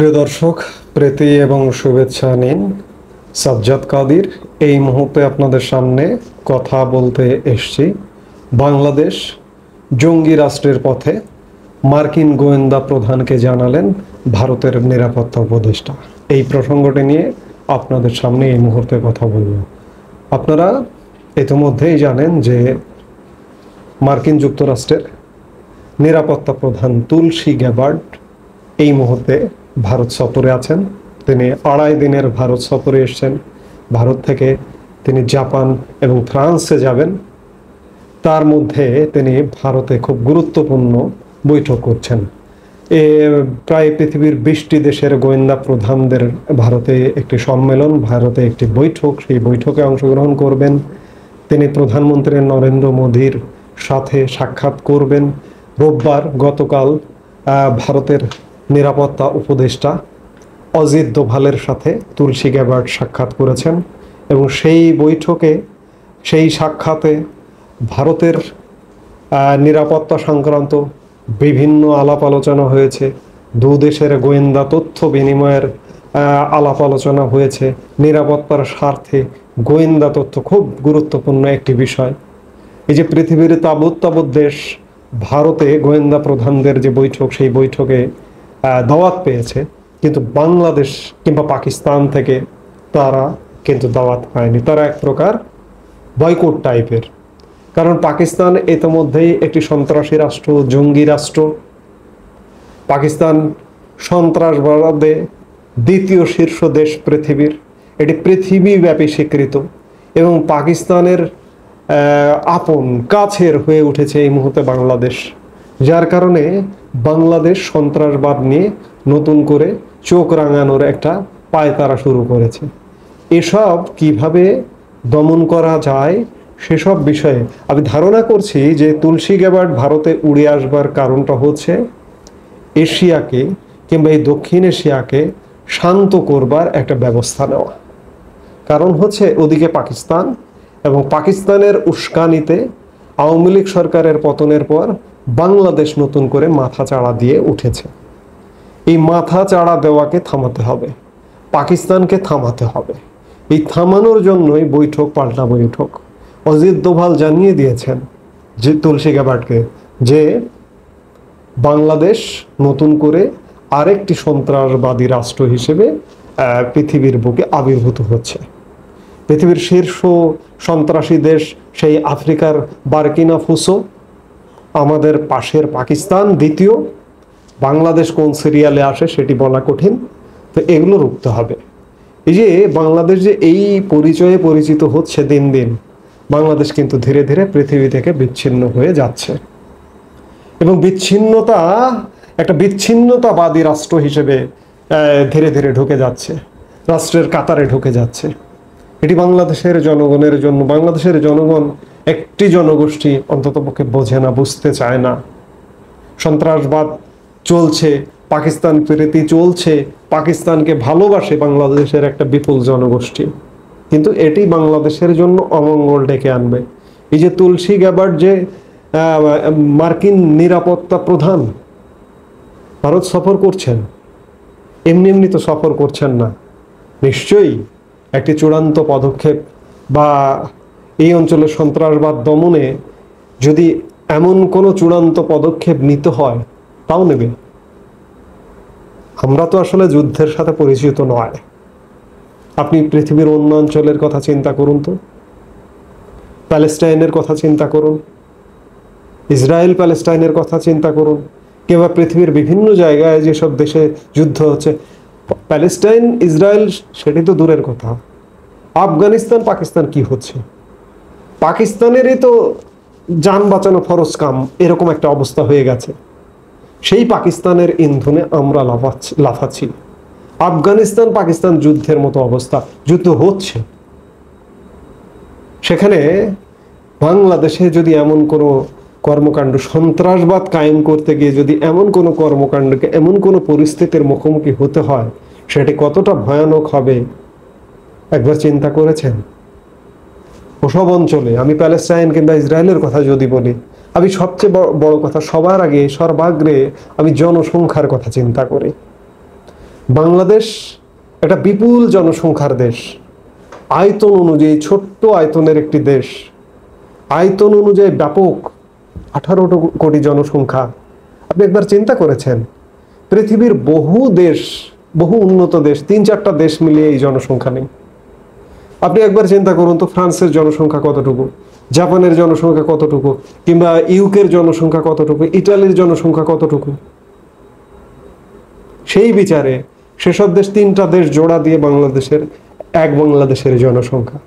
প্রিয় দর্শক, প্রীতি এবং শুভেচ্ছা নিন। সাজ্জাদ কাদির এই মুহূর্তে আপনাদের সামনে কথা বলতে এসেছি। বাংলাদেশ জঙ্গি রাষ্ট্রের পথে, মার্কিন গোয়েন্দা প্রধানকে জানালেন ভারতের নিরাপত্তা উপদেষ্টা। এই প্রসঙ্গটি নিয়ে আপনাদের সামনে এই মুহূর্তে কথা বলব। আপনারা ইতিমধ্যেই জানেন যে মার্কিন যুক্তরাষ্ট্রের নিরাপত্তা প্রধান তুলসী গ্যাবার্ড এই মুহূর্তে ভারত সফরে আছেন। তিনি 2.5 দিনের ভারত সফরে এসেছেন। ভারত থেকে তিনি জাপান এবং ফ্রান্সে যাবেন। তার মধ্যে তিনি ভারতে খুব গুরুত্বপূর্ণ বৈঠক করছেন। প্রায় পৃথিবীর 20টি দেশের গোয়েন্দা প্রধানদের ভারতে একটি সম্মেলন, ভারতে একটি বৈঠক, সেই বৈঠকে অংশগ্রহণ করবেন। তিনি প্রধানমন্ত্রী নরেন্দ্র মোদীর সাথে সাক্ষাৎ করবেন। রোববার গতকাল ভারতের নিরাপত্তা উপদেষ্টা অজিত দোভালের সাথে তুলসী গ্যাবার্ড সাক্ষাৎ করেছেন এবং সেই বৈঠকে, সেই সাক্ষাতে ভারতের নিরাপত্তা সংক্রান্ত বিভিন্ন আলাপ আলোচনা হয়েছে। দু দেশের গোয়েন্দা তথ্য বিনিময়ের আলাপ আলোচনা হয়েছে। নিরাপত্তার স্বার্থে গোয়েন্দা তথ্য খুব গুরুত্বপূর্ণ একটি বিষয়। এই যে পৃথিবীর তাবৎ দেশ ভারতে গোয়েন্দা প্রধানদের যে বৈঠক, সেই বৈঠকে দাওয়াত পেয়েছে, কিন্তু বাংলাদেশ কিংবা পাকিস্তান থেকে তারা কিন্তু দাওয়াত পায়নি। তারা এক প্রকার বয়কট টাইপের। কারণ পাকিস্তান ইতিমধ্যেই একটি সন্ত্রাসী রাষ্ট্র, জঙ্গি রাষ্ট্র। পাকিস্তান সন্ত্রাসবাদে দ্বিতীয় শীর্ষ দেশ পৃথিবীর। এটি পৃথিবীব্যাপী স্বীকৃত এবং পাকিস্তানের আপন কাছের হয়ে উঠেছে এই মুহূর্তে বাংলাদেশ। যার কারণে বাংলাদেশ সন্ত্রাসবাদ নিয়ে নতুন করে চোখ রাঙানোর একটা পায়তারা শুরু করেছে। এসব কিভাবে দমন করা যায় সেসব বিষয়ে আমি ধারণা করছি যে তুলসী গ্যাবার্ড ভারতে উড়ে আসবার কারণটা হচ্ছে এশিয়াকে কিংবা এই দক্ষিণ এশিয়াকে শান্ত করবার একটা ব্যবস্থা নেওয়া। কারণ হচ্ছে ওদিকে পাকিস্তান, এবং পাকিস্তানের উস্কানিতে আওয়ামী লীগ সরকারের পতনের পর বাংলাদেশ নতুন করে মাথা চাড়া দিয়ে উঠেছে। এই মাথা চাড়া দেওয়াকে থামাতে হবে, পাকিস্তানকে থামাতে হবে। এই থামানোর জন্যই বৈঠক পাল্টা বৈঠক। অজিত দোভাল জানিয়ে দিয়েছেন যে তুলসী গ্যাবার্ডকে যে বাংলাদেশ নতুন করে আরেকটি সন্ত্রাসবাদী রাষ্ট্র হিসেবে পৃথিবীর বুকে আবির্ভূত হচ্ছে। পৃথিবীর শীর্ষ সন্ত্রাসী দেশ সেই আফ্রিকার বার্কিনা ফুসো, আমাদের পাশের পাকিস্তান দ্বিতীয়, বাংলাদেশ কোন সিরিয়ালে আসে সেটি বলা কঠিন। তো এগুলো রুখতে হবে। এই যে বাংলাদেশ যে এই পরিচয়ে পরিচিত হচ্ছে দিন দিন, বাংলাদেশ কিন্তু ধীরে ধীরে পৃথিবী থেকে বিচ্ছিন্ন হয়ে যাচ্ছে এবং বিচ্ছিন্নতা একটা বিচ্ছিন্নতাবাদী রাষ্ট্র হিসেবে ধীরে ধীরে ঢুকে যাচ্ছে, রাষ্ট্রের কাতারে ঢুকে যাচ্ছে। এটি বাংলাদেশের জনগণের জন্য, বাংলাদেশের জনগণ একটি জনগোষ্ঠী অন্ততপক্ষে বোঝে না, বুঝতে চায় না। সন্ত্রাসবাদ চলছে, পাকিস্তান প্রীতি চলছে, পাকিস্তানকে ভালোবাসে বাংলাদেশের একটা বিপুল জনগোষ্ঠী, কিন্তু এটি বাংলাদেশের জন্য অমঙ্গল ডেকে আনবে। এই যে তুলসী গ্যাবার্ড যে মার্কিন নিরাপত্তা প্রধান ভারত সফর করছেন, এমনি এমনি তো সফর করছেন না। নিশ্চয়ই একটি চূড়ান্ত পদক্ষেপ বা এই অঞ্চলের সন্ত্রাসবাদ দমনে যদি এমন কোনো চূড়ান্ত পদক্ষেপ নিতে হয় তাও নেবে। আমরা তো আসলে যুদ্ধের সাথে পরিচিত নয়। আপনি পৃথিবীর অন্য অঞ্চলের কথা চিন্তা করুন তো, প্যালেস্টাইনের কথা চিন্তা করুন, ইসরায়েল প্যালেস্টাইনের কথা চিন্তা করুন, কিংবা পৃথিবীর বিভিন্ন জায়গায় যেসব দেশে যুদ্ধ হচ্ছে। প্যালেস্টাইন ইসরায়েল সেটি তো দূরের কথা, আফগানিস্তান পাকিস্তান কি হচ্ছে? পাকিস্তানেরই তো যান বাঁচানো ফরজ কাম, এরকম একটা অবস্থা হয়ে গেছে। সেই পাকিস্তানের ইন্ধনে আমরা লাফাচ্ছি। আফগানিস্তান পাকিস্তান যুদ্ধের মতো অবস্থা, যুদ্ধ হচ্ছে। সেখানে বাংলাদেশে যদি এমন কোনো কর্মকাণ্ড, সন্ত্রাসবাদ কায়েম করতে গিয়ে যদি এমন কোনো কর্মকাণ্ডকে, এমন কোনো পরিস্থিতির মুখোমুখি হতে হয়, সেটি কতটা ভয়ানক হবে একবার চিন্তা করেছেন? ওসব অঞ্চলে, আমি প্যালেস্টাইন কিংবা ইসরায়েলের কথা যদি বলি, আমি সবচেয়ে বড় কথা, সবার আগে সর্বাগ্রে আমি জনসংখ্যার কথা চিন্তা করি। বাংলাদেশ একটা বিপুল জনসংখ্যার দেশ, আয়তন অনুযায়ী ছোট্ট আয়তনের একটি দেশ, আয়তন অনুযায়ী ব্যাপক 18 কোটি জনসংখ্যা। আপনি একবার চিন্তা করেছেন পৃথিবীর বহু দেশ, বহু উন্নত দেশ, 3-4টা দেশ মিলিয়ে এই জনসংখ্যা নেই। আপনি একবার চিন্তা করুন তো ফ্রান্সের জনসংখ্যা কতটুকু, জাপানের জনসংখ্যা কতটুকু, কিংবা ইউকের জনসংখ্যা কতটুকু, ইটালির জনসংখ্যা কতটুকু। সেই বিচারে সেসব দেশ 3টা দেশ জোড়া দিয়ে এক বাংলাদেশের জনসংখ্যা।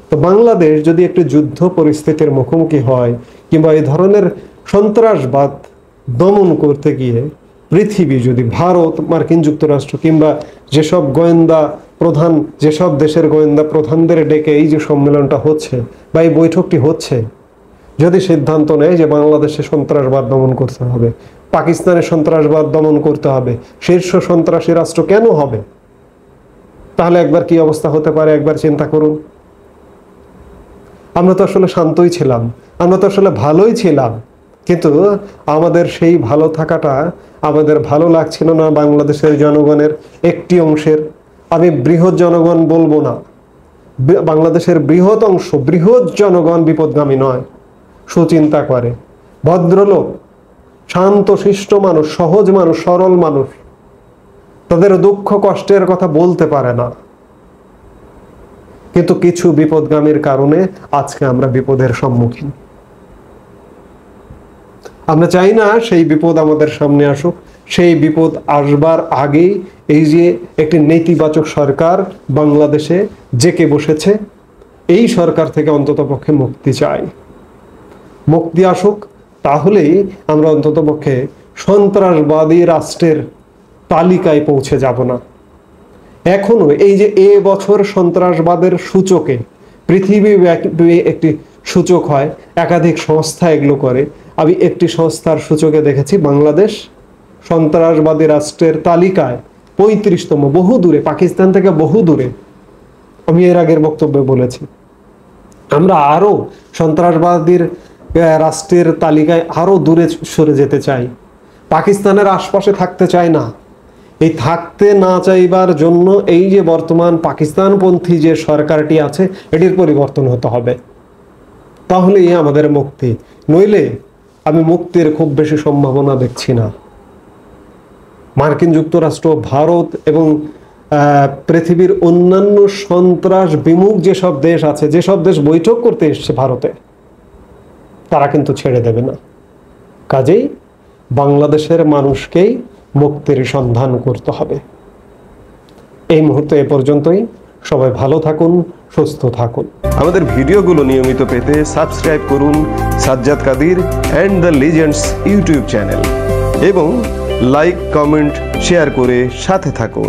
তো বাংলাদেশ যদি একটি যুদ্ধ পরিস্থিতির মুখোমুখি হয় কিংবা এই ধরনের সন্ত্রাসবাদ দমন করতে গিয়ে পৃথিবী যদি ভারত, মার্কিন যুক্তরাষ্ট্র কিংবা যেসব যেসব দেশের গোয়েন্দা প্রধানদের ডেকে এই যে সম্মেলনটা হচ্ছে বা এই বৈঠকটি হচ্ছে, যদি সিদ্ধান্ত নেয় যে বাংলাদেশে সন্ত্রাসবাদ দমন করতে হবে, পাকিস্তানের সন্ত্রাসবাদ দমন করতে হবে, শীর্ষ সন্ত্রাসী রাষ্ট্র কেন হবে, তাহলে একবার কি অবস্থা হতে পারে একবার চিন্তা করুন। আমরা তো আসলে শান্তই ছিলাম, আমরা তো আসলে ভালোই ছিলাম, কিন্তু আমাদের সেই ভালো থাকাটা আমাদের ভালো লাগছিল না বাংলাদেশের জনগণের একটি অংশের। আমি বৃহৎ জনগণ বলবো না, বাংলাদেশের বৃহৎ অংশ, বৃহৎ জনগণ বিপদগামী নয়, সুচিন্তা করে, ভদ্রলোক, শান্ত শিষ্ট মানুষ, সহজ মানুষ, সরল মানুষ, তাদের দুঃখ কষ্টের কথা বলতে পারে না। কিন্তু কিছু বিপদগামীর কারণে আজকে আমরা বিপদের সম্মুখীন। আমরা চাই না সেই বিপদ আমাদের সামনে আসুক। সেই বিপদ আসবার আগেই এই যে একটি নেতিবাচক সরকার বাংলাদেশে জেকে বসেছে, এই সরকার থেকে অন্ততপক্ষে মুক্তি চাই। মুক্তি আসুক, তাহলেই আমরা অন্ততপক্ষে সন্ত্রাসবাদী রাষ্ট্রের তালিকায় পৌঁছে যাব না। এখনো এই যে বছর সন্ত্রাসবাদের সূচকে, পৃথিবীব্যাপী একটি সূচক হয়, একাধিক সংস্থা এগুলো করে। আমি একটি সংস্থার সূচকে দেখেছি বাংলাদেশ সন্ত্রাসবাদী রাষ্ট্রের তালিকায় 35তম, বহু দূরে, পাকিস্তান থেকে বহু দূরে। আমি এর আগের বক্তব্যে বলেছি আমরা আরো সন্ত্রাসবাদীর রাষ্ট্রের তালিকায় আরো দূরে সরে যেতে চাই, পাকিস্তানের আশপাশে থাকতে চাই না। এই থাকতে না চাইবার জন্য এই যে বর্তমান পাকিস্তানপন্থী যে সরকারটি আছে, এটির পরিবর্তন হতে হবে, তাহলেই আমাদের মুক্তি। নইলে আমি মুক্তির খুব বেশি সম্ভাবনা দেখছি না। মার্কিন যুক্তরাষ্ট্র, ভারত এবং পৃথিবীর অন্যান্য সন্ত্রাস বিমুখ যেসব দেশ আছে, যেসব দেশ বৈঠক করতে এসছে ভারতে, তারা কিন্তু ছেড়ে দেবে না। কাজেই বাংলাদেশের মানুষকেই মুক্তির সন্ধান করতে হবে। এই মুহূর্তে এ পর্যন্তই। সবাই ভালো থাকুন, সুস্থ থাকুন। আমাদের ভিডিওগুলো নিয়মিত পেতে সাবস্ক্রাইব করুন Sajjad Kadir and the legends YouTube channel এবং লাইক, কমেন্ট, শেয়ার করে সাথে থাকুন।